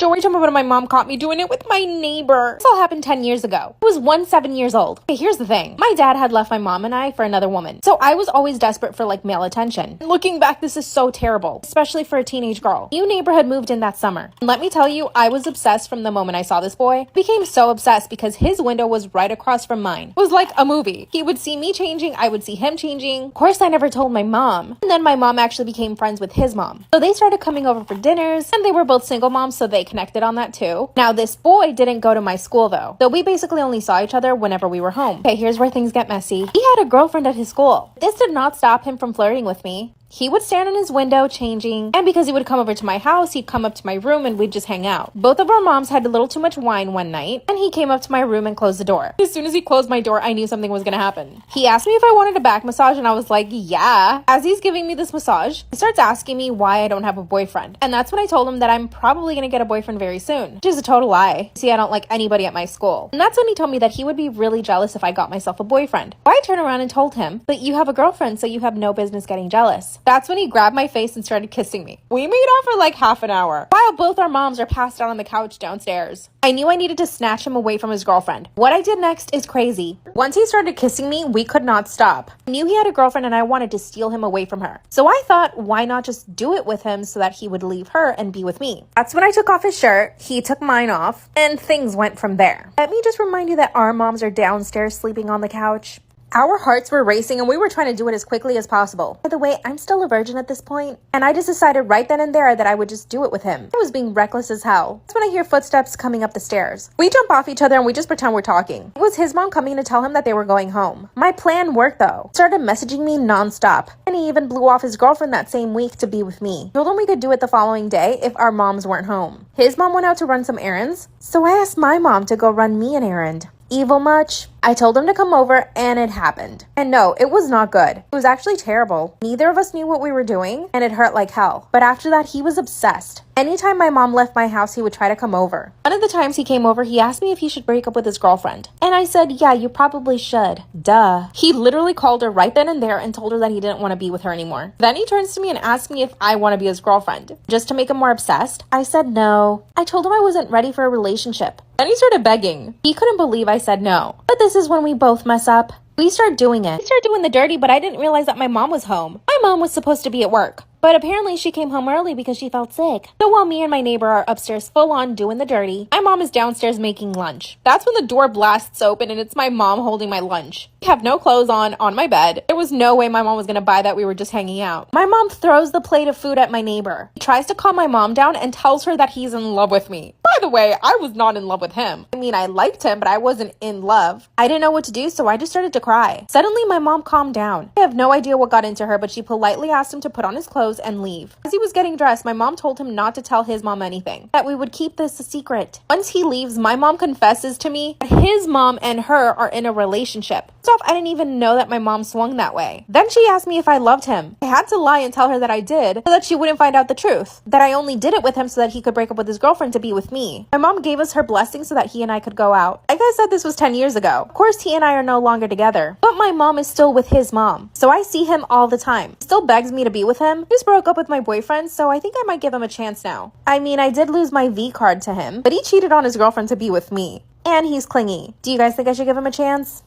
story time about my mom caught me doing it with my neighbor. This all happened 10 years ago. I was 7 years old. Okay, here's the thing. My dad had left my mom and I for another woman. So I was always desperate for like male attention. And looking back, this is so terrible, especially for a teenage girl. New neighbor had moved in that summer. And let me tell you, I was obsessed from the moment I saw this boy. I became so obsessed because his window was right across from mine. It was like a movie. He would see me changing, I would see him changing. Of course, I never told my mom. And then my mom actually became friends with his mom. So they started coming over for dinners, and they were both single moms, so they connected on that too. Now, this boy didn't go to my school though. So we basically only saw each other whenever we were home. Okay, here's where things get messy. He had a girlfriend at his school. This did not stop him from flirting with me. He would stand in his window changing, and because he would come over to my house, he'd come up to my room and we'd just hang out. Both of our moms had a little too much wine one night, and he came up to my room and closed the door. As soon as he closed my door, I knew something was gonna happen. He asked me if I wanted a back massage, and I was like, yeah. As he's giving me this massage, he starts asking me why I don't have a boyfriend. And that's when I told him that I'm probably gonna get a boyfriend very soon, which is a total lie. See, I don't like anybody at my school. And that's when he told me that he would be really jealous if I got myself a boyfriend. So I turned around and told him, but you have a girlfriend, so you have no business getting jealous. That's when he grabbed my face and started kissing me. We made out for like half an hour while both our moms are passed out on the couch downstairs. I knew I needed to snatch him away from his girlfriend. What I did next is crazy. Once he started kissing me, we could not stop. I knew he had a girlfriend and I wanted to steal him away from her. So I thought, why not just do it with him so that he would leave her and be with me? That's when I took off his shirt, he took mine off, and things went from there. Let me just remind you that our moms are downstairs sleeping on the couch. Our hearts were racing and we were trying to do it as quickly as possible. By the way, I'm still a virgin at this point, and I just decided right then and there that I would just do it with him. I was being reckless as hell. That's when I hear footsteps coming up the stairs. We jump off each other and we just pretend we're talking. It was his mom coming to tell him that they were going home. My plan worked though. He started messaging me nonstop, and he even blew off his girlfriend that same week to be with me. Told him we could do it the following day if our moms weren't home. His mom went out to run some errands, so I asked my mom to go run me an errand. Evil much? I told him to come over and it happened. And no, it was not good. It was actually terrible. Neither of us knew what we were doing and it hurt like hell. But after that, he was obsessed. Anytime my mom left my house, he would try to come over. One of the times he came over, he asked me if he should break up with his girlfriend. And I said, yeah, you probably should. Duh. He literally called her right then and there and told her that he didn't want to be with her anymore. Then he turns to me and asks me if I want to be his girlfriend. Just to make him more obsessed, I said no. I told him I wasn't ready for a relationship. Then he started begging. He couldn't believe I said no. But this is when we both mess up. We start doing it. We start doing the dirty, but I didn't realize that my mom was home. My mom was supposed to be at work, but apparently she came home early because she felt sick. So while me and my neighbor are upstairs full on doing the dirty, my mom is downstairs making lunch. That's when the door blasts open and it's my mom holding my lunch. I have no clothes on my bed. There was no way my mom was gonna buy that. We were just hanging out. My mom throws the plate of food at my neighbor. He tries to calm my mom down and tells her that he's in love with me. By the way, I was not in love with him. I mean, I liked him, but I wasn't in love. I didn't know what to do, so I just started to cry. Suddenly, my mom calmed down. I have no idea what got into her, but she politely asked him to put on his clothes and leave. As he was getting dressed, my mom told him not to tell his mom anything, that we would keep this a secret. Once he leaves, my mom confesses to me that his mom and her are in a relationship. First off, I didn't even know that my mom swung that way. Then she asked me if I loved him. I had to lie and tell her that I did, so that she wouldn't find out the truth. That I only did it with him so that he could break up with his girlfriend to be with me. My mom gave us her blessing so that he and I could go out. Like I said, this was 10 years ago. Of course, he and I are no longer together, but my mom is still with his mom, so I see him all the time. He still begs me to be with him. He just broke up with my boyfriend, so I think I might give him a chance now. I mean, I did lose my V card to him, but he cheated on his girlfriend to be with me. And he's clingy. Do you guys think I should give him a chance?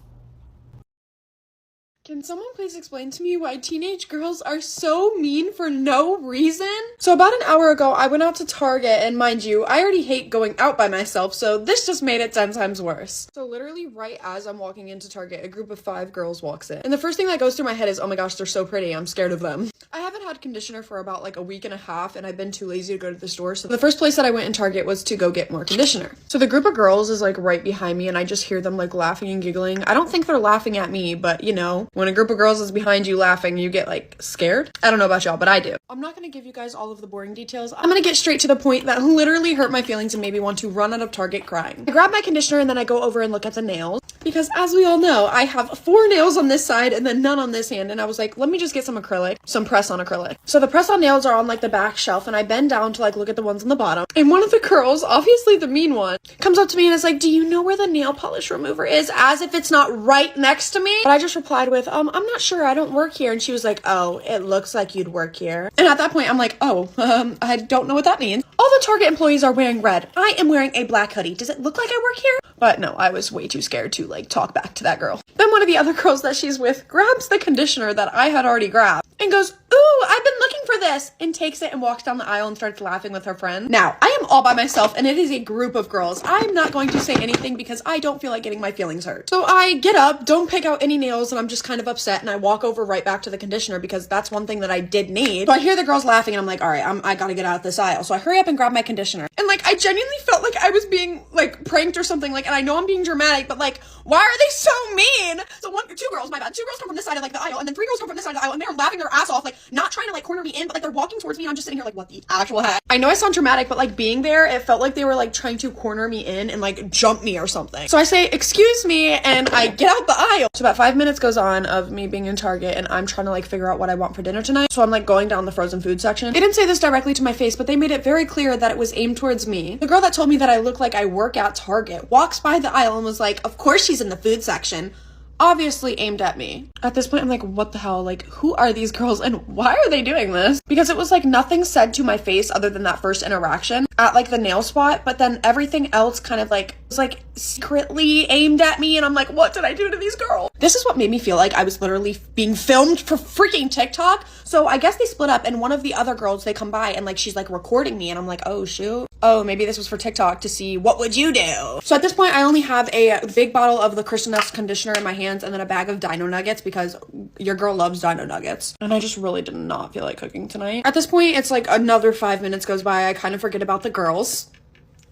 Can someone please explain to me why teenage girls are so mean for no reason? So about an hour ago, I went out to Target, and mind you, I already hate going out by myself, so this just made it 10 times worse. So literally right as I'm walking into Target, a group of 5 girls walks in. And the first thing that goes through my head is, oh my gosh, they're so pretty, I'm scared of them. I haven't had conditioner for about like a week and a half, and I've been too lazy to go to the store, so the first place that I went in Target was to go get more conditioner. So the group of girls is like right behind me, and I just hear them like laughing and giggling. I don't think they're laughing at me, but you know, when a group of girls is behind you laughing, you get like scared. I don't know about y'all, but I do. I'm not gonna give you guys all of the boring details. I'm gonna get straight to the point that literally hurt my feelings and made me want to run out of Target crying. I grab my conditioner and then I go over and look at the nails. because as we all know, I have 4 nails on this side and then none on this hand. And I was like, let me just get some acrylic, some press on acrylic. So the press on nails are on like the back shelf, and I bend down to like look at the ones on the bottom. And one of the girls, obviously the mean one, comes up to me and is like, do you know where the nail polish remover is? As if it's not right next to me. But I just replied with, I'm not sure, I don't work here. And she was like, oh, it looks like you'd work here. And at that point, I'm like, oh, I don't know what that means. All the Target employees are wearing red. I am wearing a black hoodie. Does it look like I work here? But no, I was way too scared to like talk back to that girl. Then one of the other girls that she's with grabs the conditioner that I had already grabbed and goes, ooh, I've been looking for this, and takes it and walks down the aisle and starts laughing with her friend. Now, I am all by myself and it is a group of girls. I'm not going to say anything because I don't feel like getting my feelings hurt. So I get up, don't pick out any nails, and I'm just kind of upset, and I walk over right back to the conditioner because that's one thing that I did need. So I hear the girls laughing and I'm like, all right, I gotta get out of this aisle. So I hurry up and grab my conditioner. And like, I genuinely felt like I was being like pranked or something, like, and I know I'm being dramatic, but like, why are they so mean? So 2 girls, my bad, 2 girls come from this side of like the aisle, and then 3 girls come from this side of the aisle, and they're laughing their ass off, like not trying to like corner me in, but like they're walking towards me, and I'm just sitting here like, what the actual heck? I know I sound dramatic, but like being there, it felt like they were like trying to corner me in and like jump me or something. So I say, excuse me, and I get out the aisle. So about 5 minutes goes on of me being in Target, and I'm trying to like figure out what I want for dinner tonight. So I'm like going down the frozen food section. They didn't say this directly to my face, but they made it very clear that it was aimed towards me. The girl that told me that I look like I work at Target walks by the aisle and was like, of course she's in the food section. Obviously aimed at me. At this point, I'm like, what the hell? Like, who are these girls and why are they doing this? Because it was like nothing said to my face other than that first interaction at like the nail spot, but then everything else kind of like was like secretly aimed at me, and I'm like, what did I do to these girls? This is what made me feel like I was literally being filmed for freaking TikTok. So I guess they split up, and one of the other girls, they come by and like she's like recording me, and I'm like, oh shoot. Oh, maybe this was for TikTok to see what would you do. So at this point, I only have a big bottle of the Christian Nest conditioner in my hands, and then a bag of Dino Nuggets because your girl loves Dino Nuggets. And I just really did not feel like cooking tonight. At this point, it's like another 5 minutes goes by. I kind of forget about the girls.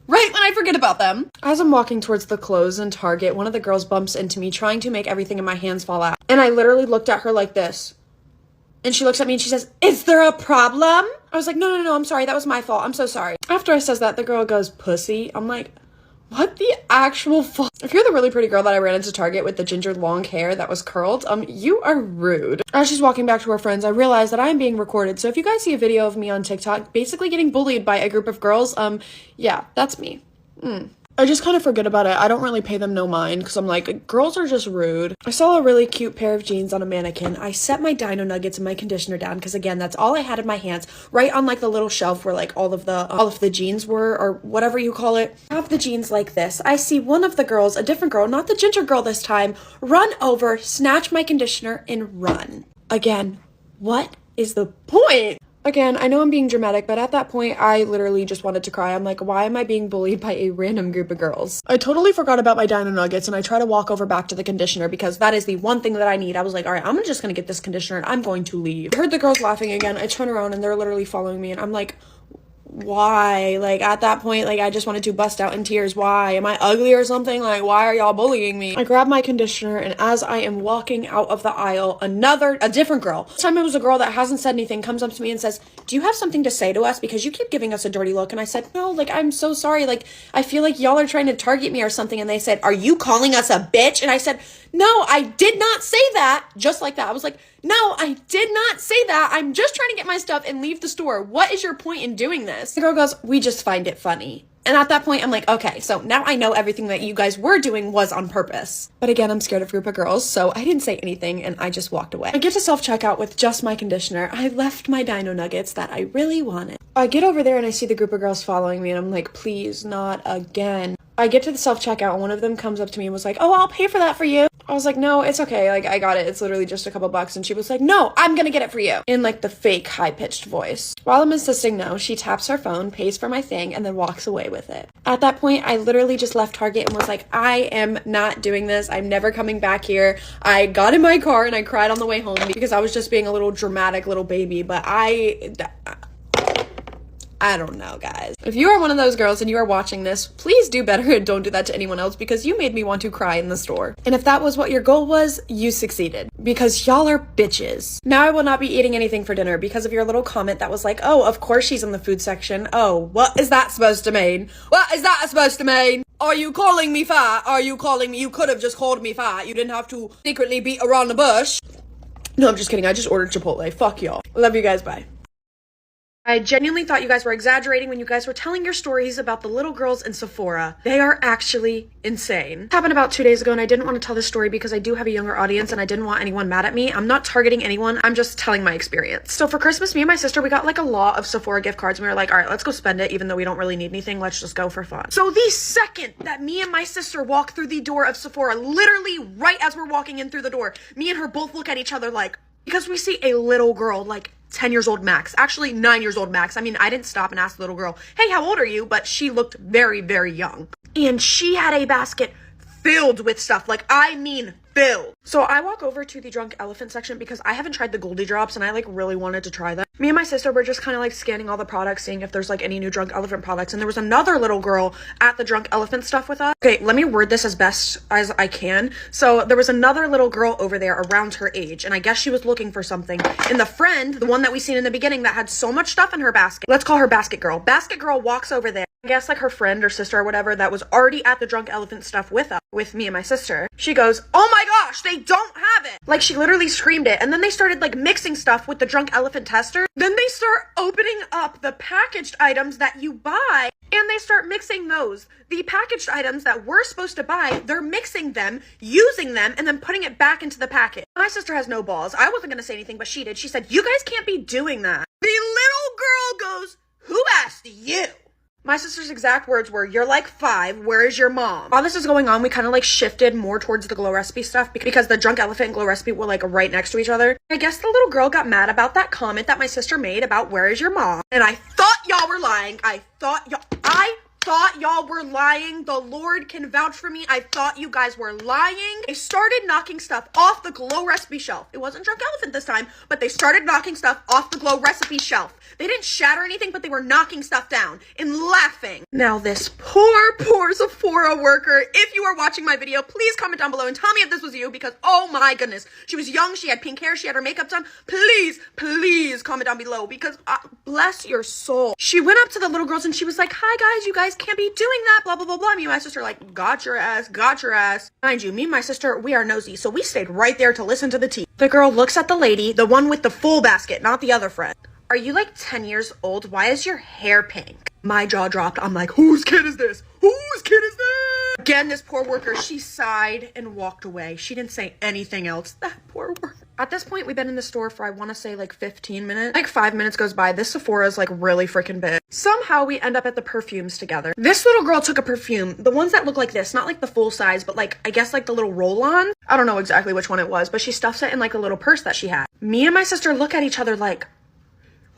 Right when I forget about them. As I'm walking towards the clothes in Target, one of the girls bumps into me trying to make everything in my hands fall out. And I literally looked at her like this. And she looks at me and she says, is there a problem? I was like, no, I'm sorry. That was my fault. I'm so sorry. After I says that, the girl goes, pussy. I'm like, what the actual fuck? If you're the really pretty girl that I ran into Target with the ginger long hair that was curled, you are rude. As she's walking back to her friends, I realize that I'm being recorded. So if you guys see a video of me on TikTok basically getting bullied by a group of girls, yeah, that's me. I just kind of forget about it. I don't really pay them no mind because I'm like, girls are just rude. I saw a really cute pair of jeans on a mannequin. I set my Dino Nuggets and my conditioner down because again, that's all I had in my hands, right on like the little shelf where like all of the jeans were, or whatever you call it. I have the jeans like this. I see one of the girls, a different girl, not the ginger girl this time, run over, snatch my conditioner, and run. Again, what is the point? Again, I know I'm being dramatic, but at that point, I literally just wanted to cry. I'm like, why am I being bullied by a random group of girls? I totally forgot about my Dino Nuggets, and I try to walk over back to the conditioner because that is the one thing that I need. I was like, all right, I'm just gonna get this conditioner and I'm going to leave. I heard the girls laughing again. I turn around and they're literally following me, and I'm like, why? Like at that point, like I just wanted to bust out in tears. Why? Am I ugly or something? Like, why are y'all bullying me? I grab my conditioner, and as I am walking out of the aisle, a different girl, this time it was a girl that hasn't said anything, comes up to me and says, do you have something to say to us? Because you keep giving us a dirty look. And I said, no, like, I'm so sorry. Like, I feel like y'all are trying to target me or something. And they said, are you calling us a bitch? And I said, no, I did not say that. Just like that. I was like, no, I did not say that. I'm just trying to get my stuff and leave the store. What is your point in doing this? The girl goes, we just find it funny. And at that point, I'm like, okay, so now I know everything that you guys were doing was on purpose. But again, I'm scared of a group of girls, so I didn't say anything, and I just walked away. I get to self-checkout with just my conditioner. I left my Dino Nuggets that I really wanted. I get over there, and I see the group of girls following me, and I'm like, please, not again. I get to the self-checkout, and one of them comes up to me and was like, oh, I'll pay for that for you. I was like, no, it's okay. Like, I got it. It's literally just a couple bucks. And she was like, no, I'm gonna get it for you. In like the fake high-pitched voice. While I'm insisting no, she taps her phone, pays for my thing, and then walks away with it. At that point, I literally just left Target and was like, I am not doing this. I'm never coming back here. I got in my car and I cried on the way home because I was just being a little dramatic little baby. But I I don't know, guys. If you are one of those girls and you are watching this, please do better and don't do that to anyone else because you made me want to cry in the store. And if that was what your goal was, you succeeded because y'all are bitches. Now I will not be eating anything for dinner because of your little comment that was like, oh, of course she's in the food section. Oh, what is that supposed to mean? What is that supposed to mean? Are you calling me fat? Are you calling me? You could have just called me fat. You didn't have to secretly beat around the bush. No, I'm just kidding. I just ordered Chipotle. Fuck y'all. Love you guys. Bye. I genuinely thought you guys were exaggerating when you guys were telling your stories about the little girls in Sephora. They are actually insane. It happened about 2 days ago and I didn't want to tell this story because I do have a younger audience and I didn't want anyone mad at me. I'm not targeting anyone. I'm just telling my experience. So for Christmas, me and my sister, we got like a lot of Sephora gift cards and we were like, all right, let's go spend it even though we don't really need anything. Let's just go for fun. So the second that me and my sister walk through the door of Sephora, literally right as we're walking in through the door, me and her both look at each other like, because we see a little girl like 10 years old max, actually 9 years old max. I mean, I didn't stop and ask the little girl, hey, how old are you? But she looked very, very young. And she had a basket filled with stuff. Like, I mean, filled. So I walk over to the Drunk Elephant section because I haven't tried the Goldie Drops and I like really wanted to try them. Me and my sister were just kind of like scanning all the products, seeing if there's like any new Drunk Elephant products. And there was another little girl at the Drunk Elephant stuff with us. Okay, let me word this as best as I can. So there was another little girl over there around her age, and I guess she was looking for something. And the friend, the one that we seen in the beginning that had so much stuff in her basket, let's call her Basket Girl. Basket Girl walks over there. I guess like her friend or sister or whatever that was already at the Drunk Elephant stuff with us, with me and my sister. She goes, oh my gosh, they don't have it. Like she literally screamed it. And then they started like mixing stuff with the Drunk Elephant tester. Then they start opening up the packaged items that you buy and they start mixing those. The packaged items that we're supposed to buy, they're mixing them, using them, and then putting it back into the packet. My sister has no balls. I wasn't gonna say anything, but she did. She said, you guys can't be doing that. The little girl goes, who asked you? My sister's exact words were, you're like 5, where is your mom? While this is going on, we kind of like shifted more towards the Glow Recipe stuff because the Drunk Elephant and Glow Recipe were like right next to each other. I guess the little girl got mad about that comment that my sister made about where is your mom? And I thought y'all were lying. I thought y'all were lying. The Lord can vouch for me. I thought you guys were lying. They started knocking stuff off the Glow Recipe shelf. It wasn't Drunk Elephant this time, but they started knocking stuff off the Glow Recipe shelf. They didn't shatter anything, but they were knocking stuff down and laughing. Now this poor Sephora worker, if you are watching my video, please comment down below and tell me if this was you because, oh my goodness, she was young, she had pink hair, she had her makeup done. Please comment down below because bless your soul. She went up to the little girls and she was like, hi guys, you guys can't be doing that, blah, blah, blah, blah. Me and my sister like, got your ass. Mind you, me and my sister, we are nosy, so we stayed right there to listen to the tea. The girl looks at the lady, the one with the full basket, not the other friend. Are you like 10 years old? Why is your hair pink? My jaw dropped. I'm like, whose kid is this? Whose kid is this? Again, this poor worker, she sighed and walked away. She didn't say anything else. That poor worker. At this point, we've been in the store for, I want to say like 15 minutes. Like 5 minutes goes by. This Sephora is like really freaking big. Somehow we end up at the perfumes together. This little girl took a perfume. The ones that look like this, not like the full size, but like, I guess like the little roll-on. I don't know exactly which one it was, but she stuffs it in like a little purse that she had. Me and my sister look at each other like,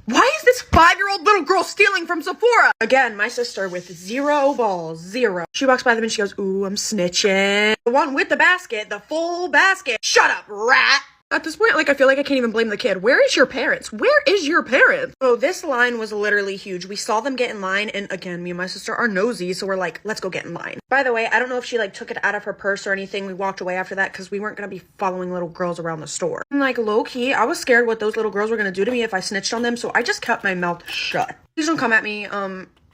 why is this 5-year-old little girl stealing from Sephora? Again, my sister with 0 balls, 0. She walks by them and she goes, ooh, I'm snitching. The one with the basket, the full basket. Shut up, rat. At this point, like, I feel like I can't even blame the kid. Where is your parents? Where is your parents? So this line was literally huge. We saw them get in line, and again, me and my sister are nosy, so we're like, let's go get in line. By the way, I don't know if she, like, took it out of her purse or anything. We walked away after that because we weren't gonna be following little girls around the store. And, like, low-key, I was scared what those little girls were gonna do to me if I snitched on them, so I just kept my mouth shut. Please don't come at me.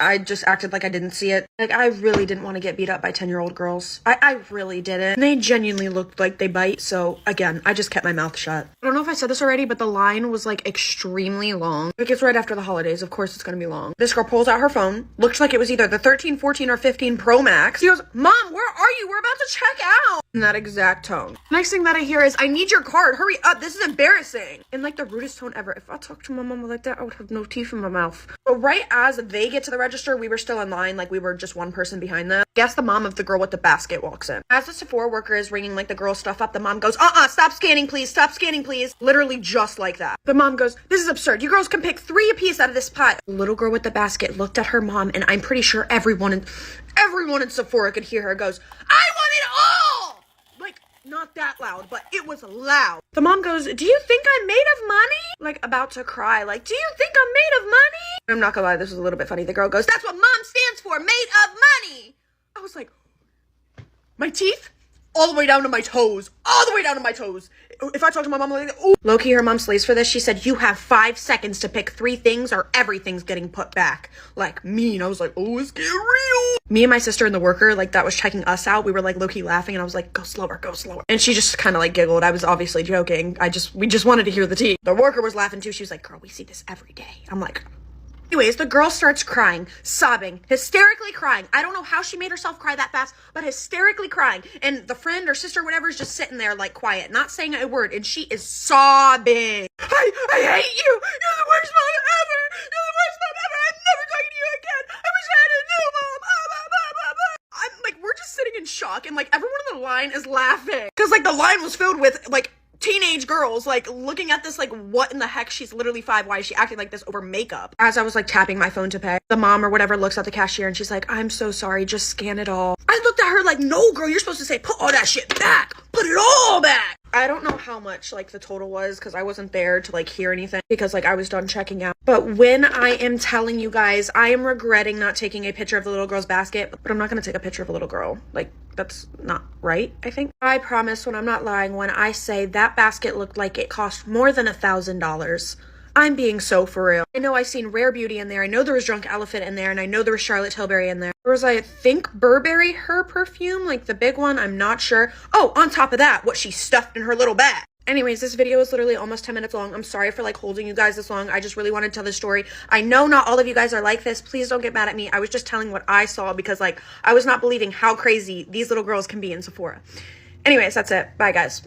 I just acted like I didn't see it. Like, I really didn't want to get beat up by 10-year-old girls. I really didn't. And they genuinely looked like they bite, so again, I just kept my mouth shut. I don't know if I said this already, but the line was like extremely long. Like, it's right after the holidays. Of course it's gonna be long. This girl pulls out her phone. Looks like it was either the 13, 14, or 15 Pro Max. She goes, Mom, where are you? We're about to check out. In that exact tone. Next thing that I hear is, I need your card. Hurry up. This is embarrassing. In like the rudest tone ever. If I talked to my mom like that, I would have no teeth in my mouth. But right as they get to the register, we were still in line. Like, we were just one person behind them. Guess the mom of the girl with the basket walks in. As the Sephora worker is ringing like the girl's stuff up, the mom goes, stop scanning, please. Stop scanning, please. Literally just like that. The mom goes, this is absurd. You girls can pick 3 apiece out of this pile. The little girl with the basket looked at her mom, and I'm pretty sure everyone in Sephora could hear her goes, I want it all! Like, not that loud, but it was loud. The mom goes, do you think I'm made of money? Like, about to cry. Like, do you think I'm made of money? I'm not gonna lie, this was a little bit funny. The girl goes, "That's what mom stands for, made of money." I was like, my teeth? All the way down to my toes. All the way down to my toes. If I talk to my mom, I'm like, ooh. Low-key, her mom slays for this. She said, "You have 5 seconds to pick 3 things or everything's getting put back." Like, mean. I was like, oh, it's getting real. Me and my sister and the worker, like, that was checking us out, we were, like, low-key laughing, and I was like, go slower, go slower. And she just kind of, like, giggled. I was obviously joking. We just wanted to hear the tea. The worker was laughing, too. She was like, "Girl, we see this every day." I'm like... Anyways, the girl starts crying, sobbing, hysterically crying. I don't know how she made herself cry that fast, but hysterically crying. And the friend or sister, whatever, is just sitting there, like, quiet, not saying a word. And she is sobbing. I hate you. You're the worst mom ever. You're the worst mom ever. I'm never talking to you again. I wish I had a new mom. I'm like, we're just sitting in shock. And, like, everyone in the line is laughing. Because, like, the line was filled with, like, teenage girls, like, looking at this, like, what in the heck? She's literally 5. Why is she acting like this over makeup? As I was, like, tapping my phone to pay, the mom or whatever looks at the cashier and she's like, "I'm so sorry, just scan it all." I looked at her like, "No, girl, you're supposed to say, put all that shit back. Put it all back." I don't know how much, like, the total was because I wasn't there to, like, hear anything because, like, I was done checking out. But when I am telling you guys, I am regretting not taking a picture of the little girl's basket, but I'm not going to take a picture of a little girl. Like, that's not right, I think. I promise when I'm not lying when I say that basket looked like it cost more than $1,000. I'm being so for real. I know I seen Rare Beauty in there. I know there was Drunk Elephant in there. And I know there was Charlotte Tilbury in there. There was, I think, Burberry, her perfume, like the big one. I'm not sure. Oh, on top of that, what she stuffed in her little bag. Anyways, this video is literally almost 10 minutes long. I'm sorry for, like, holding you guys this long. I just really wanted to tell this story. I know not all of you guys are like this. Please don't get mad at me. I was just telling what I saw because, like, I was not believing how crazy these little girls can be in Sephora. Anyways, that's it. Bye, guys.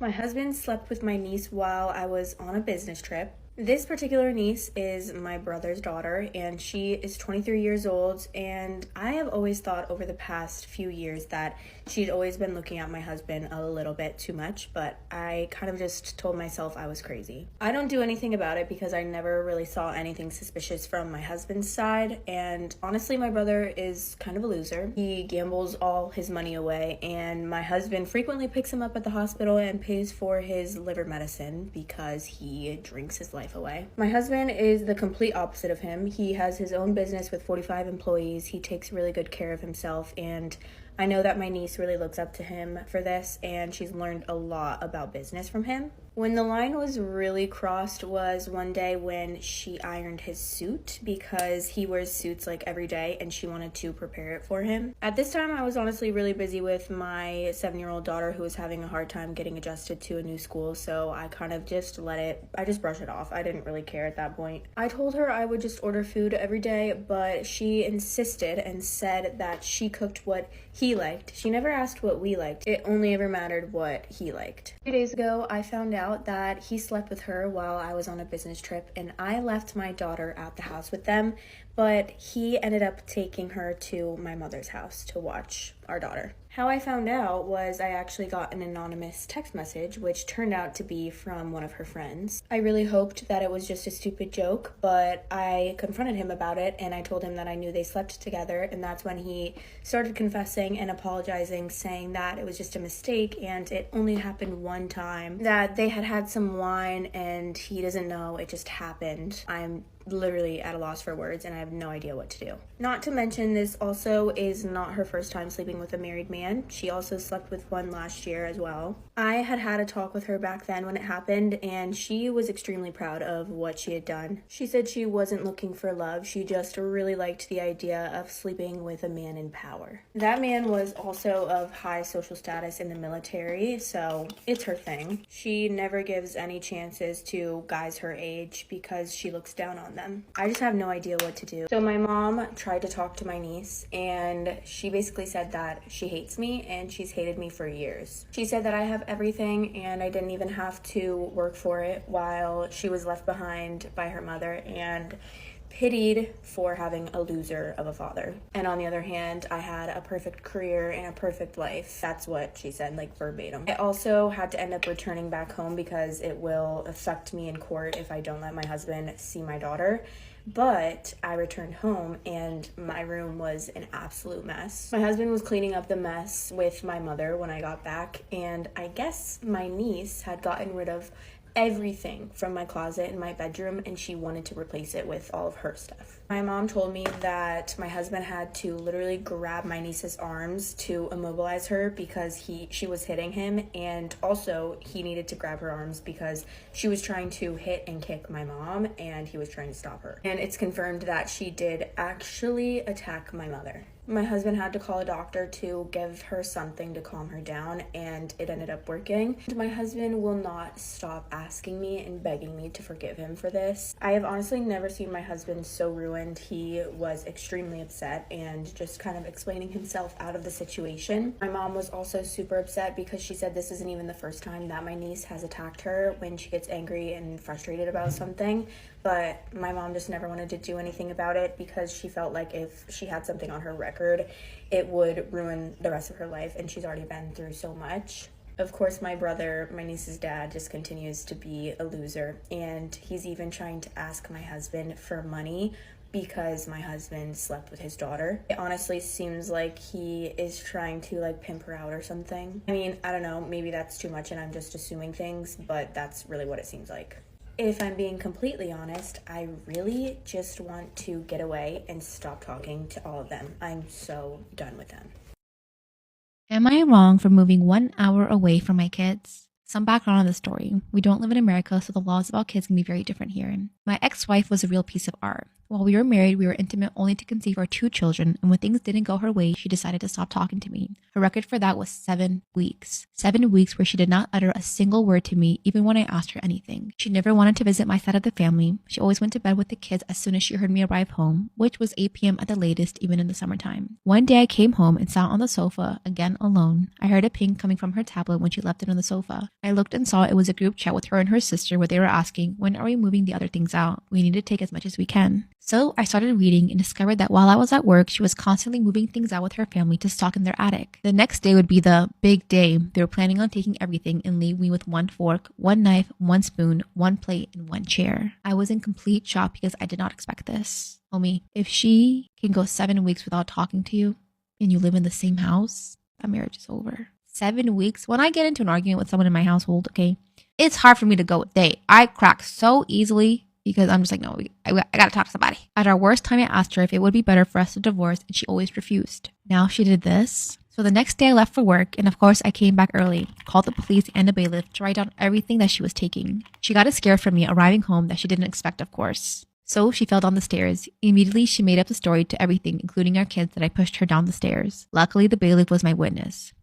My husband slept with my niece while I was on a business trip. This particular niece is my brother's daughter, and she is 23 years old, and I have always thought over the past few years that she'd always been looking at my husband a little bit too much, but I kind of just told myself I was crazy. I don't do anything about it because I never really saw anything suspicious from my husband's side, and honestly, my brother is kind of a loser. He gambles all his money away, and my husband frequently picks him up at the hospital and pays for his liver medicine because he drinks his life away. My husband is the complete opposite of him. He has his own business with 45 employees. He takes really good care of himself, and I know that my niece really looks up to him for this, and she's learned a lot about business from him. When the line was really crossed was one day when she ironed his suit because he wears suits like every day and she wanted to prepare it for him. At this time, I was honestly really busy with my 7-year-old daughter who was having a hard time getting adjusted to a new school, so I kind of just brushed it off. I didn't really care at that point. I told her I would just order food every day, but she insisted and said that she cooked what he liked. She never asked what we liked. It only ever mattered what he liked. 2 days ago, I found out that he slept with her while I was on a business trip, and I left my daughter at the house with them, but he ended up taking her to my mother's house to watch our daughter. How I found out was I actually got an anonymous text message, which turned out to be from one of her friends. I really hoped that it was just a stupid joke, but I confronted him about it, and I told him that I knew they slept together, and that's when he started confessing and apologizing, saying that it was just a mistake, and it only happened one time, that they had some wine, and he doesn't know, it just happened. I'm literally at a loss for words, and I have no idea what to do. Not to mention, this also is not her first time sleeping with a married man. She also slept with one last year as well. I had a talk with her back then when it happened, and she was extremely proud of what she had done. She said she wasn't looking for love. She just really liked the idea of sleeping with a man in power. That man was also of high social status in the military, so it's her thing. She never gives any chances to guys her age because she looks down on them. I just have no idea what to do. So my mom tried to talk to my niece, and she basically said that she hates me and she's hated me for years. She said that I have everything and I didn't even have to work for it, while she was left behind by her mother and pitied for having a loser of a father. And on the other hand, I had a perfect career and a perfect life. That's what she said, like verbatim. I also had to end up returning back home because it will affect me in court if I don't let my husband see my daughter. But I returned home and my room was an absolute mess. My husband was cleaning up the mess with my mother when I got back, and I guess my niece had gotten rid of everything from my closet in my bedroom, and she wanted to replace it with all of her stuff. My mom told me that my husband had to literally grab my niece's arms to immobilize her because she was hitting him, and also he needed to grab her arms because she was trying to hit and kick my mom and he was trying to stop her. And it's confirmed that she did actually attack my mother. My husband had to call a doctor to give her something to calm her down, and it ended up working. My husband will not stop asking me and begging me to forgive him for this. I have honestly never seen my husband so ruined. He was extremely upset and just kind of explaining himself out of the situation. My mom was also super upset because she said this isn't even the first time that my niece has attacked her when she gets angry and frustrated about something. But my mom just never wanted to do anything about it because she felt like if she had something on her record, it would ruin the rest of her life, and she's already been through so much. Of course, my brother, my niece's dad, just continues to be a loser, and he's even trying to ask my husband for money because my husband slept with his daughter. It honestly seems like he is trying to like pimp her out or something. I mean, I don't know, maybe that's too much and I'm just assuming things, but that's really what it seems like. If I'm being completely honest, I really just want to get away and stop talking to all of them. I'm so done with them. Am I wrong for moving 1 hour away from my kids? Some background on the story. We don't live in America, so the laws about kids can be very different here. My ex-wife was a real piece of art. While we were married, we were intimate only to conceive our 2 children, and when things didn't go her way, she decided to stop talking to me. Her record for that was 7 weeks. 7 weeks where she did not utter a single word to me, even when I asked her anything. She never wanted to visit my side of the family. She always went to bed with the kids as soon as she heard me arrive home, which was 8 p.m. at the latest, even in the summertime. One day I came home and sat on the sofa, again alone. I heard a ping coming from her tablet when she left it on the sofa. I looked and saw it was a group chat with her and her sister where they were asking, when are we moving the other things out? We need to take as much as we can. So I started reading and discovered that while I was at work, she was constantly moving things out with her family to stock in their attic. The next day would be the big day. They were planning on taking everything and leave me with 1 fork, 1 knife, 1 spoon, 1 plate, and 1 chair. I was in complete shock because I did not expect this. Homie, if she can go 7 weeks without talking to you and you live in the same house, that marriage is over. 7 weeks? When I get into an argument with someone in my household, okay, it's hard for me to go a day. I crack so easily because I'm just like, no, I gotta talk to somebody. At our worst time, I asked her if it would be better for us to divorce, and she always refused. Now she did this. So the next day I left for work, and of course I came back early, called the police and a bailiff to write down everything that she was taking. She got a scare from me arriving home that she didn't expect, of course. So she fell down the stairs. Immediately she made up the story to everything, including our kids, that I pushed her down the stairs. Luckily, the bailiff was my witness.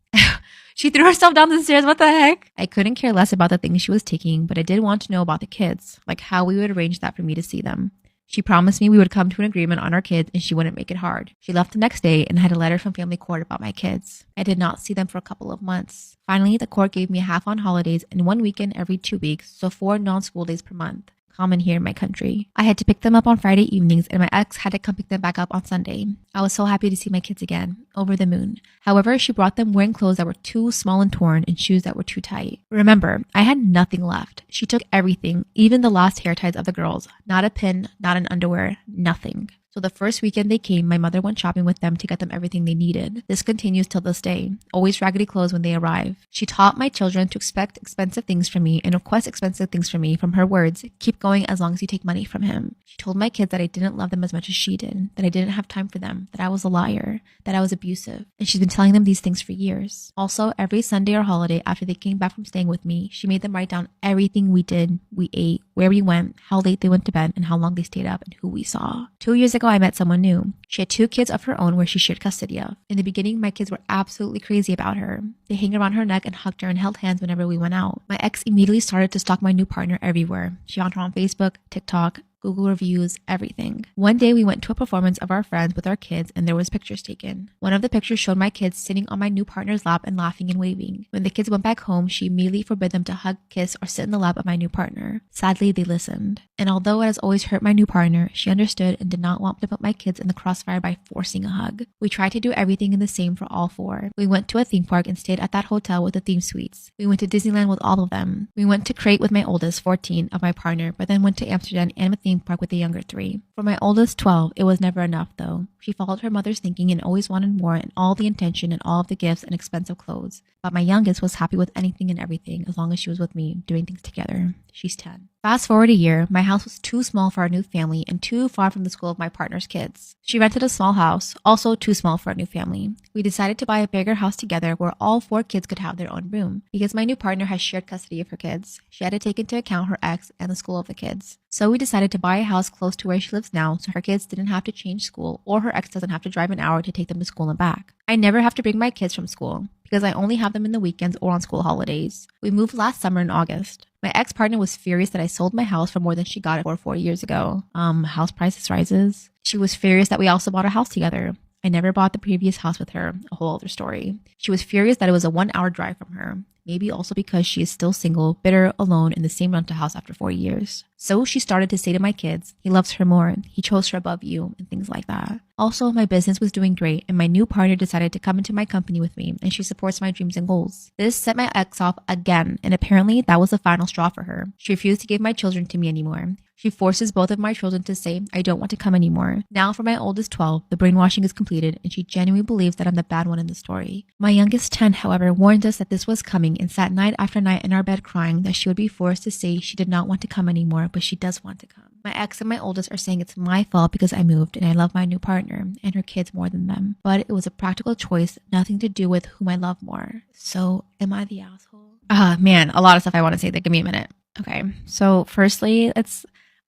She threw herself down the stairs. What the heck? I couldn't care less about the things she was taking, but I did want to know about the kids, like how we would arrange that for me to see them. She promised me we would come to an agreement on our kids and she wouldn't make it hard. She left the next day and had a letter from family court about my kids. I did not see them for a couple of months. Finally, the court gave me a half on holidays and 1 weekend every 2 weeks, so 4 non-school days per month. Common here in my country. I had to pick them up on Friday evenings and my ex had to come pick them back up on Sunday. I was so happy to see my kids again. Over the moon. However, she brought them wearing clothes that were too small and torn and shoes that were too tight. Remember, I had nothing left. She took everything, even the last hair ties of the girls. Not a pin, not an underwear, nothing. So the first weekend they came, my mother went shopping with them to get them everything they needed. This continues till this day. Always raggedy clothes when they arrive. She taught my children to expect expensive things from me and request expensive things from me from her words, keep going as long as you take money from him. She told my kids that I didn't love them as much as she did, that I didn't have time for them, that I was a liar, that I was abusive. And she's been telling them these things for years. Also, every Sunday or holiday after they came back from staying with me, she made them write down everything we did, we ate, where we went, how late they went to bed, and how long they stayed up, and who we saw. 2 years ago, I met someone new. She had 2 kids of her own where she shared custody of. In the beginning, my kids were absolutely crazy about her. They hung around her neck and hugged her and held hands whenever we went out. My ex immediately started to stalk my new partner everywhere. She found her on Facebook, TikTok, Google reviews, everything. One day we went to a performance of our friends with our kids and there was pictures taken. One of the pictures showed my kids sitting on my new partner's lap and laughing and waving. When the kids went back home, she immediately forbid them to hug, kiss, or sit in the lap of my new partner. Sadly, they listened. And although it has always hurt my new partner, she understood and did not want to put my kids in the crossfire by forcing a hug. We tried to do everything in the same for all 4. We went to a theme park and stayed at that hotel with the theme suites. We went to Disneyland with all of them. We went to Crate with my oldest, 14, of my partner, but then went to Amsterdam and a theme theme park with the younger 3. For my oldest 12, it was never enough though. She followed her mother's thinking and always wanted more and all the attention and all of the gifts and expensive clothes. But my youngest was happy with anything and everything as long as she was with me, doing things together. She's 10. Fast forward a year, my house was too small for our new family and too far from the school of my partner's kids. She rented a small house, also too small for our new family. We decided to buy a bigger house together where all 4 kids could have their own room. Because my new partner has shared custody of her kids, she had to take into account her ex and the school of the kids. So we decided to buy a house close to where she lives now so her kids didn't have to change school or her ex doesn't have to drive an hour to take them to school and back. I never have to bring my kids from school because I only have them in the weekends or on school holidays. We moved last summer in August. My ex-partner was furious that I sold my house for more than she got it for 4 years ago. House prices rises. She was furious that we also bought a house together. I never bought the previous house with her, a whole other story. She was furious that it was a 1-hour drive from her. Maybe also because she is still single, bitter, alone in the same rental house after 4 years. So she started to say to my kids, he loves her more, he chose her above you, and things like that. Also, my business was doing great, and my new partner decided to come into my company with me, and she supports my dreams and goals. This set my ex off again, and apparently that was the final straw for her. She refused to give my children to me anymore. She forces both of my children to say, I don't want to come anymore. Now for my oldest 12, the brainwashing is completed and she genuinely believes that I'm the bad one in the story. My youngest 10, however, warned us that this was coming and sat night after night in our bed crying that she would be forced to say she did not want to come anymore, but she does want to come. My ex and my oldest are saying it's my fault because I moved and I love my new partner and her kids more than them. But it was a practical choice, nothing to do with whom I love more. So am I the asshole? Man, a lot of stuff I want to say there. Give me a minute. Okay, so firstly,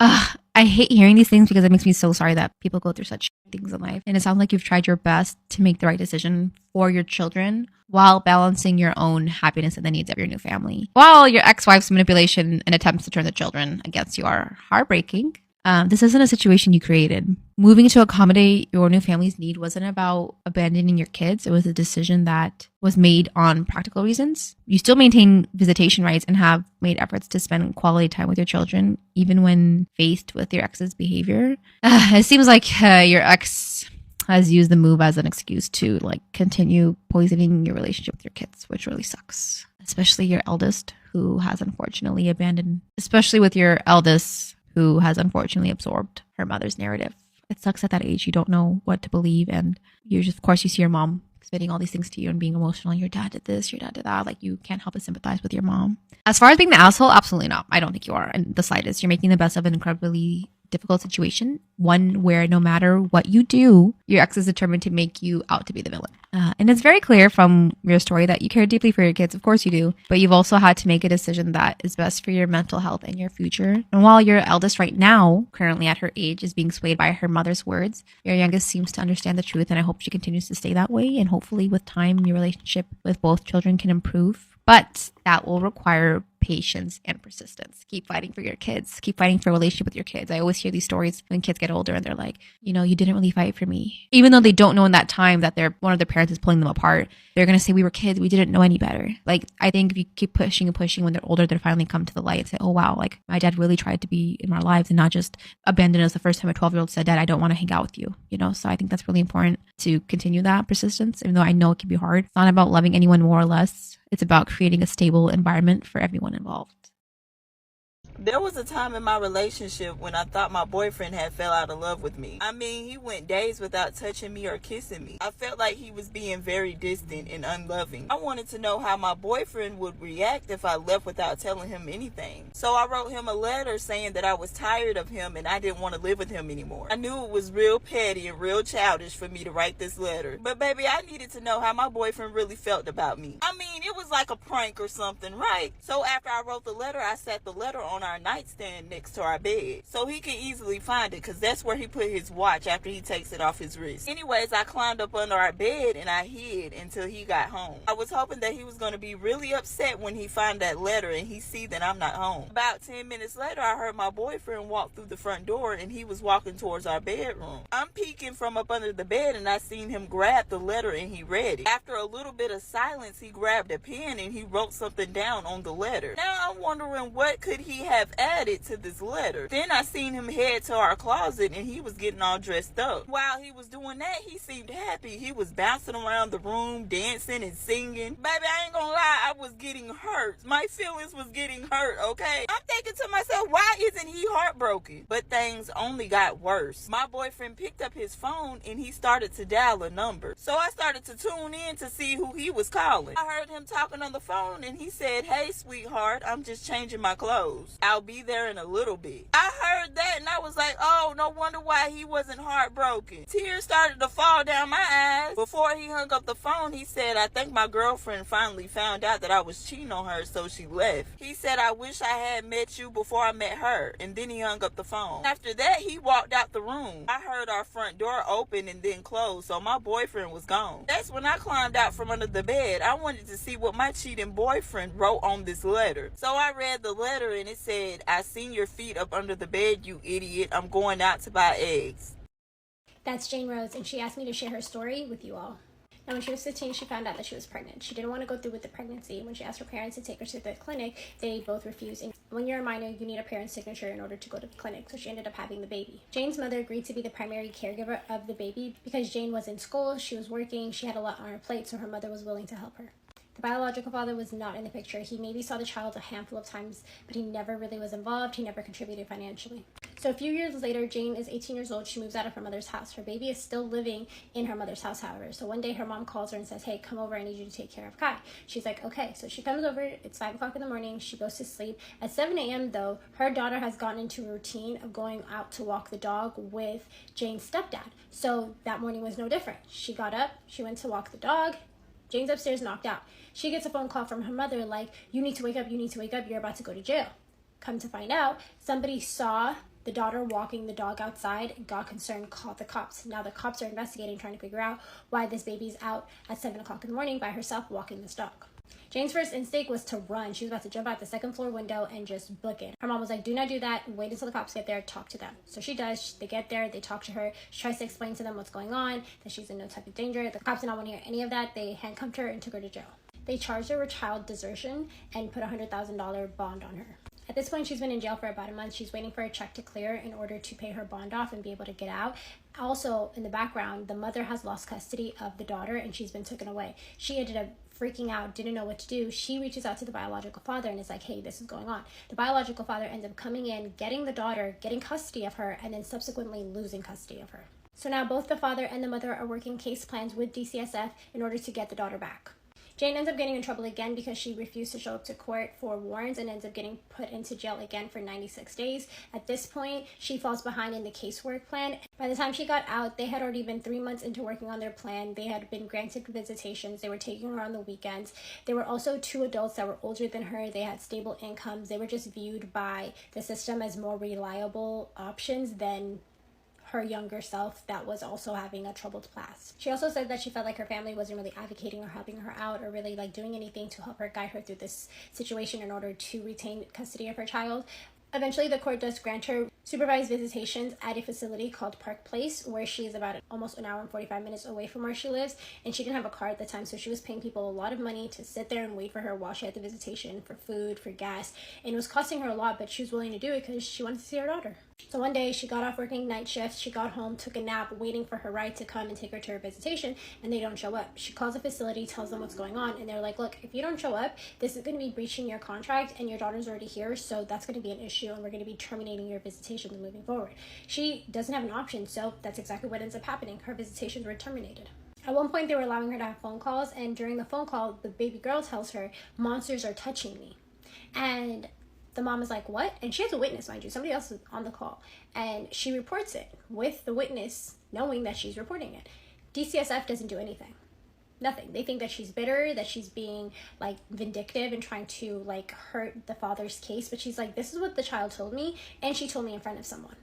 I hate hearing these things because it makes me so sorry that people go through such things in life. And it sounds like you've tried your best to make the right decision for your children while balancing your own happiness and the needs of your new family. While your ex-wife's manipulation and attempts to turn the children against you are heartbreaking, this isn't a situation you created. Moving to accommodate your new family's need wasn't about abandoning your kids. It was a decision that was made on practical reasons. You still maintain visitation rights and have made efforts to spend quality time with your children, even when faced with your ex's behavior. It seems like your ex has used the move as an excuse to continue poisoning your relationship with your kids, which really sucks. Especially your eldest, who has unfortunately absorbed her mother's narrative. It sucks at that age. You don't know what to believe. And you just, of course, you see your mom spitting all these things to you and being emotional. Your dad did this, your dad did that. You can't help but sympathize with your mom. As far as being the asshole, absolutely not. I don't think you are in the slightest. You're making the best of an incredibly difficult situation, one where no matter what you do, your ex is determined to make you out to be the villain. And it's very clear from your story that you care deeply for your kids. Of course you do. But you've also had to make a decision that is best for your mental health and your future. And while your eldest right now, currently at her age, is being swayed by her mother's words, your youngest seems to understand the truth. And I hope she continues to stay that way. And hopefully with time, your relationship with both children can improve. But that will require patience and persistence. Keep fighting for your kids. Keep fighting for a relationship with your kids. I always hear these stories when kids get older and they're like, you didn't really fight for me. Even though they don't know in that time that one of their parents is pulling them apart, they're going to say, we were kids. We didn't know any better. I think if you keep pushing and pushing, when they're older, they'll finally come to the light and say, oh, wow, my dad really tried to be in our lives and not just abandon us the first time a 12-year-old said, Dad, I don't want to hang out with you. So I think that's really important to continue that persistence, even though I know it can be hard. It's not about loving anyone more or less. It's about creating a stable environment for everyone involved. There was a time in my relationship when I thought my boyfriend had fell out of love with me. He went days without touching me or kissing me. I felt like he was being very distant and unloving. I wanted to know how my boyfriend would react if I left without telling him anything. So I wrote him a letter saying that I was tired of him and I didn't want to live with him anymore. I knew it was real petty and real childish for me to write this letter. But baby, I needed to know how my boyfriend really felt about me. It was like a prank or something, right? So after I wrote the letter, I sat the letter on our nightstand next to our bed so he could easily find it, because that's where he put his watch after he takes it off his wrist. Anyways, I climbed up under our bed and I hid until he got home. I was hoping that he was going to be really upset when he found that letter and he see that I'm not home. About 10 minutes later, I heard my boyfriend walk through the front door and he was walking towards our bedroom. I'm peeking from up under the bed and I seen him grab the letter and he read it. After a little bit of silence, he grabbed a pen and he wrote something down on the letter. Now I'm wondering, what could he have have added to this letter. Then I seen him head to our closet and he was getting all dressed up. While he was doing that, he seemed happy. He was bouncing around the room, dancing and singing. Baby, I ain't gonna lie, I was getting hurt. My feelings was getting hurt, okay? I'm thinking to myself, why isn't he heartbroken? But things only got worse. My boyfriend picked up his phone and he started to dial a number. So I started to tune in to see who he was calling. I heard him talking on the phone and he said, "Hey, sweetheart, I'm just changing my clothes. I'll be there in a little bit." I heard that and I was like, oh, no wonder why he wasn't heartbroken. Tears started to fall down my eyes. Before he hung up the phone, he said, "I think my girlfriend finally found out that I was cheating on her, so she left." He said, "I wish I had met you before I met her." And then he hung up the phone. After that, he walked out the room. I heard our front door open and then close, so my boyfriend was gone. That's when I climbed out from under the bed. I wanted to see what my cheating boyfriend wrote on this letter. So I read the letter and it said, "I seen your feet up under the bed, you idiot. I'm going out to buy eggs." That's Jane Rose, and she asked me to share her story with you all. Now, when she was 15, she found out that she was pregnant. She didn't want to go through with the pregnancy. When she asked her parents to take her to the clinic, they both refused. And when you're a minor, you need a parent's signature in order to go to the clinic, so she ended up having the baby. Jane's mother agreed to be the primary caregiver of the baby because Jane was in school, she was working, she had a lot on her plate, so her mother was willing to help her. The biological father was not in the picture. He maybe saw the child a handful of times, but he never really was involved. He never contributed financially. So a few years later, Jane is 18 years old. She moves out of her mother's house. Her baby is still living in her mother's house, however. So one day her mom calls her and says, "Hey, come over. I need you to take care of Kai." She's like, okay. So she comes over. It's 5 o'clock in the morning. She goes to sleep. At 7 a.m. though, her daughter has gotten into a routine of going out to walk the dog with Jane's stepdad. So that morning was no different. She got up. She went to walk the dog. Jane's upstairs knocked out. She gets a phone call from her mother like, "You need to wake up, you need to wake up, you're about to go to jail." Come to find out, somebody saw the daughter walking the dog outside and got concerned, called the cops. Now the cops are investigating, trying to figure out why this baby's out at 7 o'clock in the morning by herself walking this dog. Jane's first instinct was to run. She was about to jump out the second floor window and just book it. Her mom was like, "Do not do that. Wait until the cops get there. Talk to them." So she does. They get there. They talk to her. She tries to explain to them what's going on, that she's in no type of danger. The cops did not want to hear any of that. They handcuffed her and took her to jail. They charged her with child desertion and put a $100,000 bond on her. At this point, she's been in jail for about a month. She's waiting for a check to clear in order to pay her bond off and be able to get out. Also, in the background, the mother has lost custody of the daughter and she's been taken away. She ended up freaking out, didn't know what to do. She reaches out to the biological father and is like, "Hey, this is going on." The biological father ends up coming in, getting the daughter, getting custody of her, and then subsequently losing custody of her. So now both the father and the mother are working case plans with DCSF in order to get the daughter back. Jane ends up getting in trouble again because she refused to show up to court for warrants and ends up getting put into jail again for 96 days. At this point, she falls behind in the casework plan. By the time she got out, they had already been 3 months into working on their plan. They had been granted visitations. They were taking her on the weekends. There were also 2 adults that were older than her. They had stable incomes. They were just viewed by the system as more reliable options than her younger self that was also having a troubled past. She also said that she felt like her family wasn't really advocating or helping her out or really like doing anything to help her guide her through this situation in order to retain custody of her child. Eventually, the court does grant her supervised visitations at a facility called Park Place, where she is about almost an hour and 45 minutes away from where she lives, and she didn't have a car at the time, so she was paying people a lot of money to sit there and wait for her while she had the visitation, for food, for gas, and it was costing her a lot, but she was willing to do it because she wanted to see her daughter. So one day, she got off working night shifts, she got home, took a nap, waiting for her ride to come and take her to her visitation, and they don't show up. She calls the facility, tells them what's going on, and they're like, "Look, if you don't show up, this is going to be breaching your contract, and your daughter's already here, so that's going to be an issue, and we're going to be terminating your visitations moving forward." She doesn't have an option, so that's exactly what ends up happening. Her visitations were terminated. At one point, they were allowing her to have phone calls, and during the phone call, the baby girl tells her, "Monsters are touching me." And the mom is like, "What?" And she has a witness, mind you. Somebody else is on the call. And she reports it with the witness knowing that she's reporting it. DCSF doesn't do anything. Nothing. They think that she's bitter, that she's being like vindictive and trying to like hurt the father's case. But she's like, "This is what the child told me, and she told me in front of someone."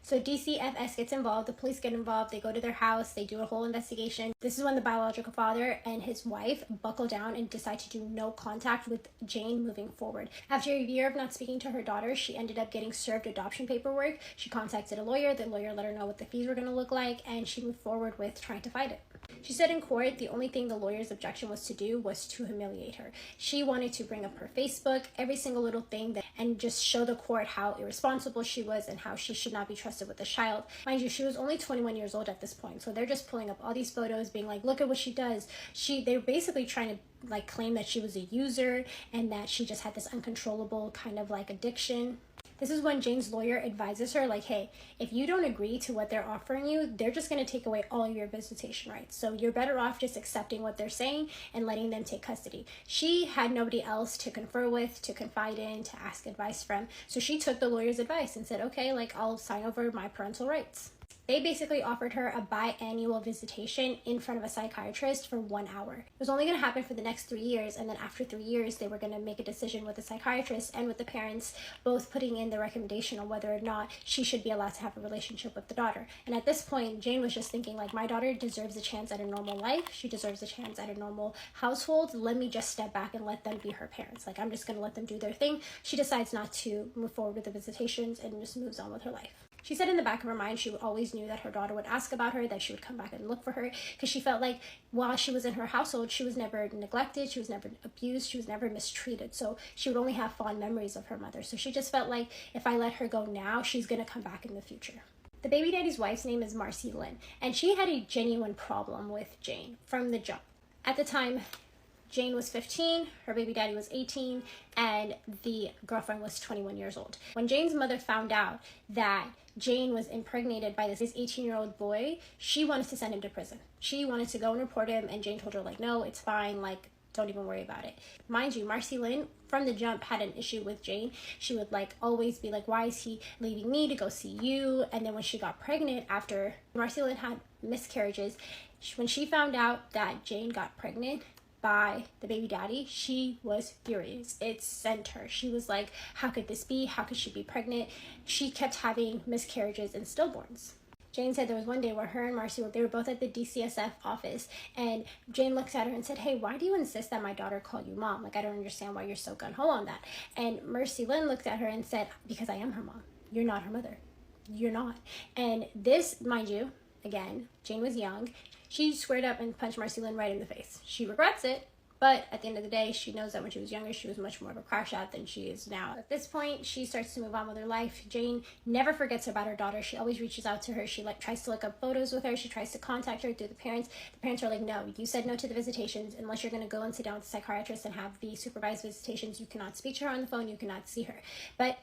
So DCFS gets involved, the police get involved, they go to their house, they do a whole investigation. This is when the biological father and his wife buckle down and decide to do no contact with Jane moving forward. After a year of not speaking to her daughter, she ended up getting served adoption paperwork. She contacted a lawyer, the lawyer let her know what the fees were going to look like, and she moved forward with trying to fight it. She said in court, the only thing the lawyer's objection was to do was to humiliate her. She wanted to bring up her Facebook, every single little thing, and just show the court how irresponsible she was and how she should not be trusted with a child. Mind you, she was only 21 years old at this point, so they're just pulling up all these photos, being like, look at what she does. They're basically trying to claim that she was a user and that she just had this uncontrollable kind of addiction. This is when Jane's lawyer advises her, hey, if you don't agree to what they're offering you, they're just going to take away all your visitation rights. So you're better off just accepting what they're saying and letting them take custody. She had nobody else to confer with, to confide in, to ask advice from. So she took the lawyer's advice and said, okay, I'll sign over my parental rights. They basically offered her a biannual visitation in front of a psychiatrist for 1 hour. It was only going to happen for the next 3 years, and then after 3 years, they were going to make a decision with the psychiatrist and with the parents, both putting in the recommendation on whether or not she should be allowed to have a relationship with the daughter. And at this point, Jane was just thinking, my daughter deserves a chance at a normal life. She deserves a chance at a normal household. Let me just step back and let them be her parents. I'm just going to let them do their thing. She decides not to move forward with the visitations and just moves on with her life. She said in the back of her mind, she always knew that her daughter would ask about her, that she would come back and look for her, because she felt like while she was in her household, she was never neglected, she was never abused, she was never mistreated. So she would only have fond memories of her mother. So she just felt like if I let her go now, she's going to come back in the future. The baby daddy's wife's name is Marcy Lynn, and she had a genuine problem with Jane from the jump. At the time, Jane was 15, her baby daddy was 18, and the girlfriend was 21 years old. When Jane's mother found out that Jane was impregnated by this 18-year-old boy, she wanted to send him to prison. She wanted to go and report him, and Jane told her, no, it's fine, don't even worry about it. Mind you, Marcy Lynn, from the jump, had an issue with Jane. She would always be why is he leaving me to go see you? And then when she got pregnant, after Marcy Lynn had miscarriages, when she found out that Jane got pregnant by the baby daddy, she was furious. It sent her. She was like, how could this be? How could she be pregnant? She kept having miscarriages and stillborns. Jane said there was one day where her and Marcy they were both at the DCSF office, and Jane looked at her and said, hey, why do you insist that my daughter call you mom? I don't understand why you're so gung-ho on that. And Marcy Lynn looked at her and said, because I am her mom. You're not her mother. You're not. And this, mind you, again, Jane was young. She squared up and punched Marcy Lynn right in the face. She regrets it, but at the end of the day, she knows that when she was younger, she was much more of a crash out than she is now. At this point, she starts to move on with her life. Jane never forgets about her daughter. She always reaches out to her. She tries to look up photos with her. She tries to contact her through the parents. The parents are like, no, you said no to the visitations. Unless you're going to go and sit down with the psychiatrist and have the supervised visitations, you cannot speak to her on the phone. You cannot see her. But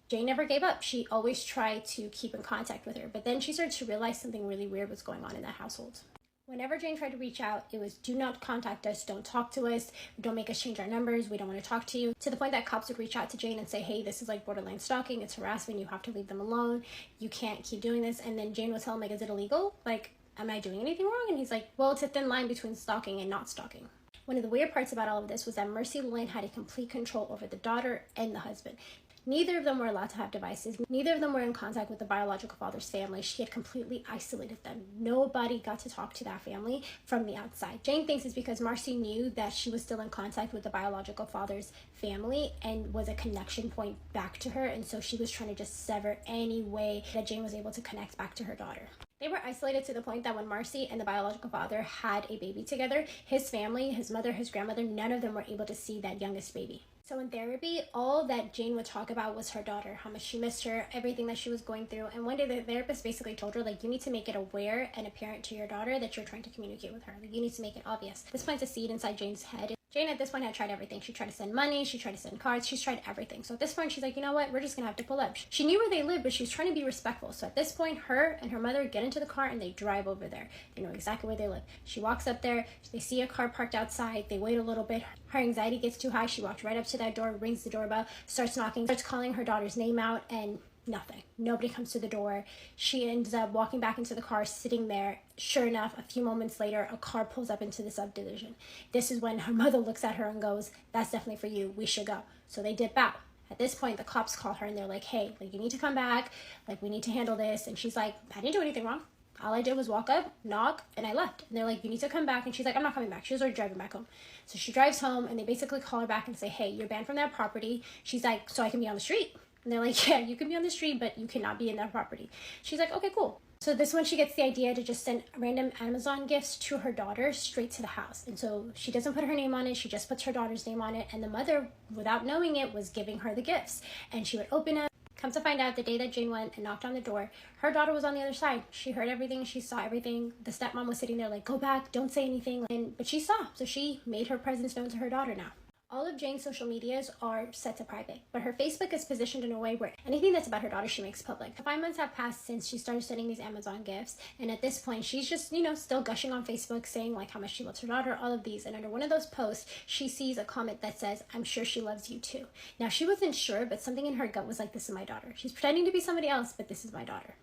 Jane never gave up. She always tried to keep in contact with her. But then she started to realize something really weird was going on in that household. Whenever Jane tried to reach out, it was, do not contact us, don't talk to us, don't make us change our numbers, we don't want to talk to you. To the point that cops would reach out to Jane and say, hey, this is borderline stalking, it's harassment, you have to leave them alone, you can't keep doing this. And then Jane would tell him, is it illegal? Am I doing anything wrong? And he's like, well, it's a thin line between stalking and not stalking. One of the weird parts about all of this was that Marcy Lynn had a complete control over the daughter and the husband. Neither of them were allowed to have devices. Neither of them were in contact with the biological father's family. She had completely isolated them. Nobody got to talk to that family from the outside. Jane thinks it's because Marcy knew that she was still in contact with the biological father's family and was a connection point back to her, and so she was trying to just sever any way that Jane was able to connect back to her daughter. They were isolated to the point that when Marcy and the biological father had a baby together, his family, his mother, his grandmother, none of them were able to see that youngest baby. So in therapy, all that Jane would talk about was her daughter, how much she missed her, everything that she was going through. And one day the therapist basically told her, you need to make it aware and apparent to your daughter that you're trying to communicate with her. You need to make it obvious. This plants a seed inside Jane's head. Jane at this point had tried everything. She tried to send money, she tried to send cards, she's tried everything. So at this point, she's like, you know what, we're just gonna have to pull up. She knew where they lived, but she was trying to be respectful. So at this point, her and her mother get into the car and they drive over there. They know exactly where they live. She walks up there, they see a car parked outside, they wait a little bit. Her anxiety gets too high, she walks right up to that door, rings the doorbell, starts knocking, starts calling her daughter's name out, and nothing. Nobody comes to the door. She ends up walking back into the car, sitting there. Sure enough, a few moments later, a car pulls up into the subdivision. This is when her mother looks at her and goes, that's definitely for you. We should go. So they dip out. At this point, the cops call her and they're like, hey, you need to come back. We need to handle this. And she's like, I didn't do anything wrong. All I did was walk up, knock, and I left. And they're like, you need to come back. And she's like, I'm not coming back. She was already driving back home. So she drives home and they basically call her back and say, hey, you're banned from that property. She's like, so I can be on the street? And they're like, yeah, you can be on the street, but you cannot be in that property. She's like, okay, cool. So this one, she gets the idea to just send random Amazon gifts to her daughter straight to the house. And so she doesn't put her name on it. She just puts her daughter's name on it. And the mother, without knowing it, was giving her the gifts. And she would open it. Come to find out, the day that Jane went and knocked on the door, her daughter was on the other side. She heard everything. She saw everything. The stepmom was sitting there like, go back, don't say anything. But she saw. So she made her presence known to her daughter now. All of Jane's social medias are set to private, but her Facebook is positioned in a way where anything that's about her daughter, she makes public. 5 months have passed since she started sending these Amazon gifts, and at this point, she's just, still gushing on Facebook, saying like how much she loves her daughter, all of these. And under one of those posts, she sees a comment that says, I'm sure she loves you too. Now, she wasn't sure, but something in her gut was like, this is my daughter. She's pretending to be somebody else, but this is my daughter.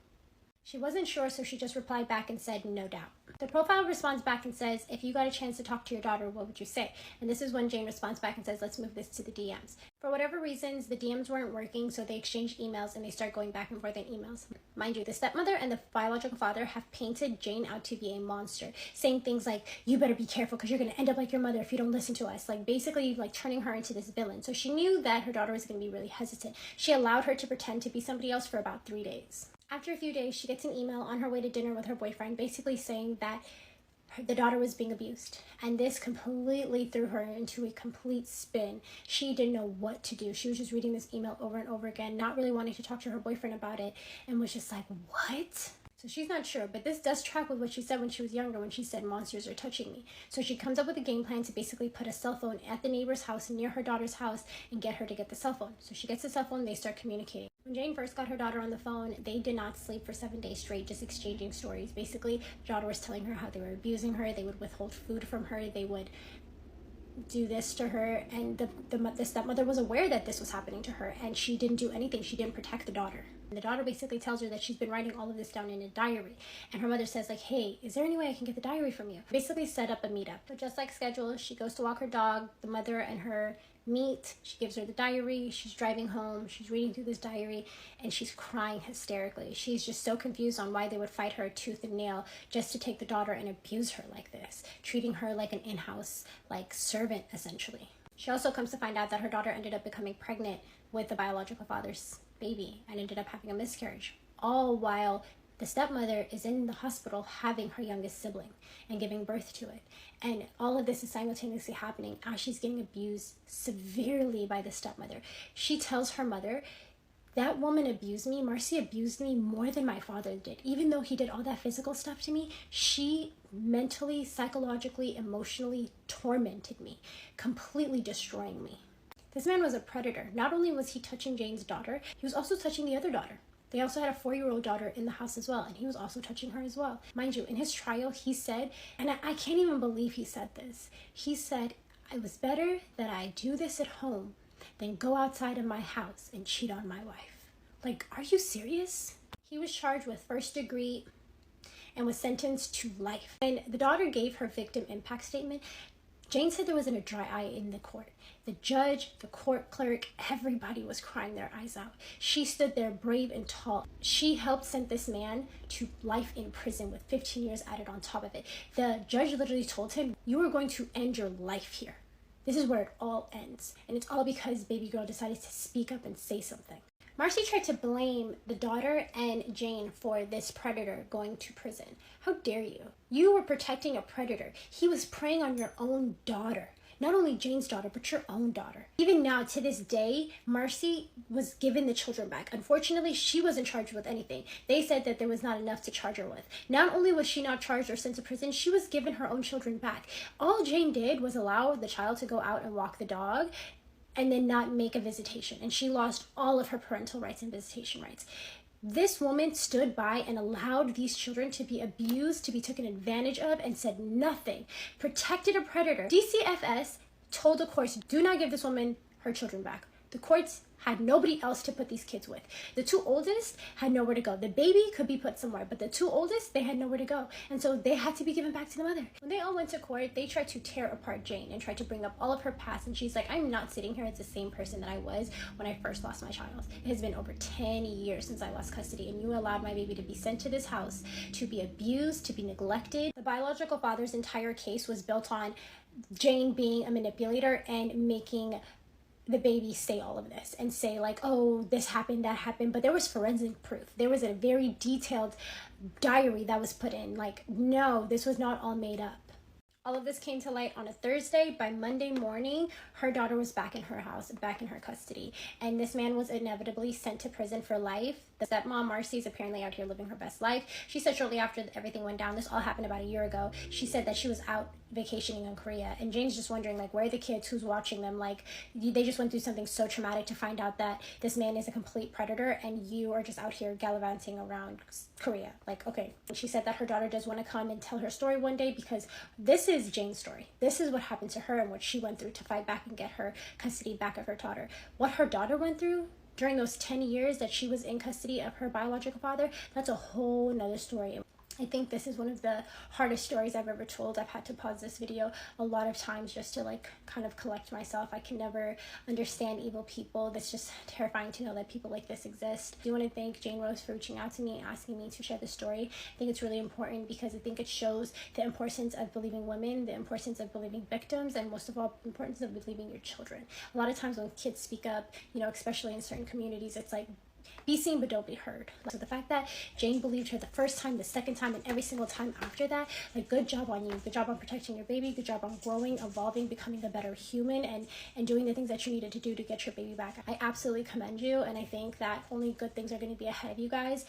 She wasn't sure, so she just replied back and said, no doubt. The profile responds back and says, if you got a chance to talk to your daughter, what would you say? And this is when Jane responds back and says, let's move this to the DMs. For whatever reasons, the DMs weren't working, so they exchanged emails and they start going back and forth in emails. Mind you, the stepmother and the biological father have painted Jane out to be a monster, saying things like, you better be careful because you're going to end up like your mother if you don't listen to us. Like basically like turning her into this villain. So she knew that her daughter was going to be really hesitant. She allowed her to pretend to be somebody else for about 3 days. After a few days, she gets an email on her way to dinner with her boyfriend, basically saying that the daughter was being abused. And this completely threw her into a complete spin. She didn't know what to do. She was just reading this email over and over again, not really wanting to talk to her boyfriend about it, and was just like, what? So she's not sure, but this does track with what she said when she was younger, when she said monsters are touching me. So she comes up with a game plan to basically put a cell phone at the neighbor's house near her daughter's house and get her to get the cell phone. So she gets the cell phone, they start communicating. When Jane first got her daughter on the phone, they did not sleep for 7 days straight, just exchanging stories. Basically, the daughter was telling her how they were abusing her, they would withhold food from her, they would do this to her, and the stepmother was aware that this was happening to her, and she didn't do anything. She didn't protect the daughter. And the daughter basically tells her that she's been writing all of this down in a diary, and her mother says like, hey, is there any way I can get the diary from you? Basically set up a meetup. But just like scheduled, she goes to walk her dog, the mother and her meet, she gives her the diary, she's driving home, she's reading through this diary, and she's crying hysterically. She's just so confused on why they would fight her tooth and nail just to take the daughter and abuse her like this, treating her like an in-house like servant essentially. She also comes to find out that her daughter ended up becoming pregnant with the biological father's baby and ended up having a miscarriage, all while the stepmother is in the hospital having her youngest sibling and giving birth to it. And all of this is simultaneously happening as she's getting abused severely by the stepmother. She tells her mother, that woman abused me. Marcy abused me more than my father did. Even though he did all that physical stuff to me, she mentally, psychologically, emotionally tormented me, completely destroying me. This man was a predator. Not only was he touching Jane's daughter, he was also touching the other daughter. They also had a 4-year-old daughter in the house as well, and he was also touching her as well. Mind you, in his trial, he said, and I can't even believe he said this, he said, it was better that I do this at home than go outside of my house and cheat on my wife. Like, are you serious? He was charged with first degree and was sentenced to life. And the daughter gave her victim impact statement. Jane said there wasn't a dry eye in the court. The judge, the court clerk, everybody was crying their eyes out. She stood there brave and tall. She helped send this man to life in prison with 15 years added on top of it. The judge literally told him, you are going to end your life here. This is where it all ends. And it's all because baby girl decided to speak up and say something. Marcy tried to blame the daughter and Jane for this predator going to prison. How dare you? You were protecting a predator. He was preying on your own daughter. Not only Jane's daughter, but your own daughter. Even now, to this day, Marcy was given the children back. Unfortunately, she wasn't charged with anything. They said that there was not enough to charge her with. Not only was she not charged or sent to prison, she was given her own children back. All Jane did was allow the child to go out and walk the dog and then not make a visitation. And she lost all of her parental rights and visitation rights. This woman stood by and allowed these children to be abused, to be taken advantage of, and said nothing. Protected a predator. DCFS told the courts, do not give this woman her children back. The courts had nobody else to put these kids with. The 2 oldest had nowhere to go. The baby could be put somewhere, but the 2 oldest, they had nowhere to go. And so they had to be given back to the mother. When they all went to court, they tried to tear apart Jane and tried to bring up all of her past. And she's like, I'm not sitting here as the same person that I was when I first lost my child. It has been over 10 years since I lost custody, and you allowed my baby to be sent to this house, to be abused, to be neglected. The biological father's entire case was built on Jane being a manipulator and making the baby say all of this and say like, oh, this happened, that happened, but there was forensic proof. There was a very detailed diary that was put in. Like, no, this was not all made up. All of this came to light on a Thursday. By Monday morning, her daughter was back in her house, back in her custody, and this man was inevitably sent to prison for life. The stepmom, Marcy, is apparently out here living her best life. She said shortly after everything went down, this all happened about a year ago, she said that she was out vacationing in Korea, and Jane's just wondering, like, where are the kids, who's watching them? Like, they just went through something so traumatic to find out that this man is a complete predator and you are just out here gallivanting around Korea. Like, okay. She said that her daughter does want to come and tell her story one day, because this is Jane's story. This is what happened to her and what she went through to fight back and get her custody back of her daughter. What her daughter went through during those 10 years that she was in custody of her biological father, that's a whole nother story. I think this is one of the hardest stories I've ever told. I've had to pause this video a lot of times just to like kind of collect myself. I can never understand evil people. That's just terrifying to know that people like this exist. I do want to thank Jane Rose for reaching out to me and asking me to share this story. I think it's really important because I think it shows the importance of believing women, the importance of believing victims, and most of all, the importance of believing your children. A lot of times when kids speak up, you know, especially in certain communities, it's like, be seen but don't be heard. So the fact that Jane believed her the first time, the second time, and every single time after that, like, good job on you. Good job on protecting your baby. Good job on growing, evolving, becoming a better human, and doing the things that you needed to do to get your baby back. I absolutely commend you, and I think that only good things are going to be ahead of you guys.